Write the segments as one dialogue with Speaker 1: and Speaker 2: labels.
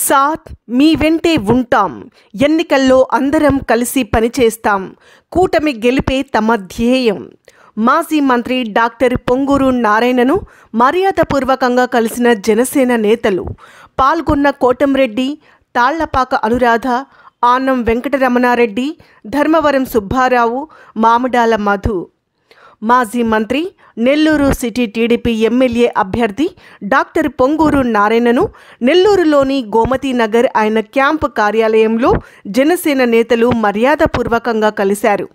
Speaker 1: సాత్ మీ వెంటే ఉంటాం. ఎన్నికల్లో అందరం కలిసి పనిచేస్తాం. కూటమి గెలిపే తమ ధ్యేయం. మాజీ మంత్రి డాక్టర్ పొంగూరు నారాయణను మర్యాదపూర్వకంగా కలిసిన జనసేన నేతలు. పాల్గొన్న కోటంరెడ్డి, తాళ్లపాక అనురాధ, ఆనం వెంకటరమణారెడ్డి, ధర్మవరం సుబ్బారావు, మామిడాల మధు. మాజీ మంత్రి, నెల్లూరు సిటీ టీడీపీ ఎమ్మెల్యే అభ్యర్థి డాక్టర్ పొంగూరు నారాయణను నెల్లూరులోని గోమతి నగర్ ఆయన క్యాంపు కార్యాలయంలో జనసేన నేతలు మర్యాదపూర్వకంగా కలిశారు.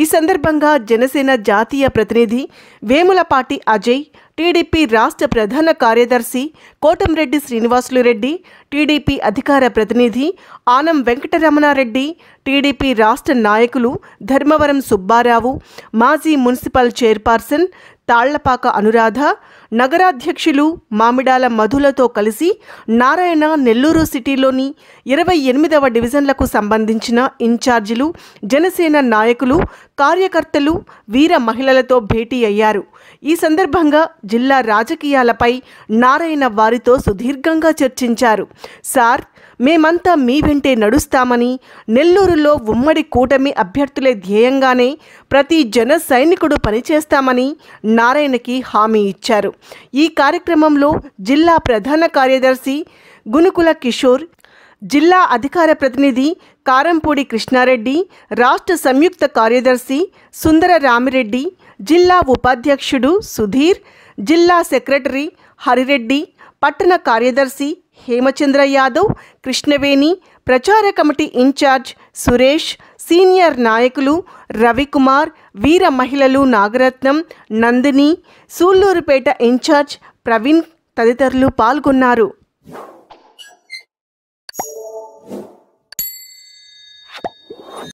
Speaker 1: ఈ సందర్భంగా జనసేన జాతీయ ప్రతినిధి వేములపాటి అజయ్, టీడీపీ రాష్ట్ర ప్రధాన కార్యదర్శి కోటంరెడ్డి శ్రీనివాసులురెడ్డి, టీడీపీ అధికార ప్రతినిధి ఆనం వెంకటరమణారెడ్డి, టీడీపీ రాష్ట్ర నాయకులు ధర్మవరం సుబ్బారావు, మాజీ మున్సిపల్ చైర్పర్సన్ తాళ్లపాక అనురాధ, నగరాధ్యక్షులు మామిడాల మధులతో కలిసి నారాయణ నెల్లూరు సిటీలోని 28వ డివిజన్లకు సంబంధించిన ఇన్ఛార్జీలు, జనసేన నాయకులు, కార్యకర్తలు, వీర మహిళలతో భేటీ అయ్యారు. ఈ సందర్భంగా జిల్లా రాజకీయాలపై నారాయణ వారితో సుదీర్ఘంగా చర్చించారు. సార్, మేమంతా మీ వెంటే నడుస్తామని, నెల్లూరులో ఉమ్మడి కూటమి అభ్యర్థులే ధ్యేయంగానే ప్రతి జన సైనికుడు పనిచేస్తామని నారాయణకి హామీ ఇచ్చారు. ఈ కార్యక్రమంలో జిల్లా ప్రధాన కార్యదర్శి గునుకుల కిషోర్, జిల్లా అధికార ప్రతినిధి కారంపూడి కృష్ణారెడ్డి, రాష్ట్ర సంయుక్త కార్యదర్శి సుందర రామిరెడ్డి, జిల్లా ఉపాధ్యక్షుడు సుధీర్, జిల్లా సెక్రటరీ హరిరెడ్డి, పట్టణ కార్యదర్శి హేమచంద్ర యాదవ్, కృష్ణవేణి, ప్రచార కమిటీ ఇన్ఛార్జ్ సురేష్, సీనియర్ నాయకులు రవికుమార్, వీర మహిళలు నాగరత్నం, నందిని, సూళ్లూరుపేట ఇన్ఛార్జ్ ప్రవీణ్ తదితరులు పాల్గొన్నారు.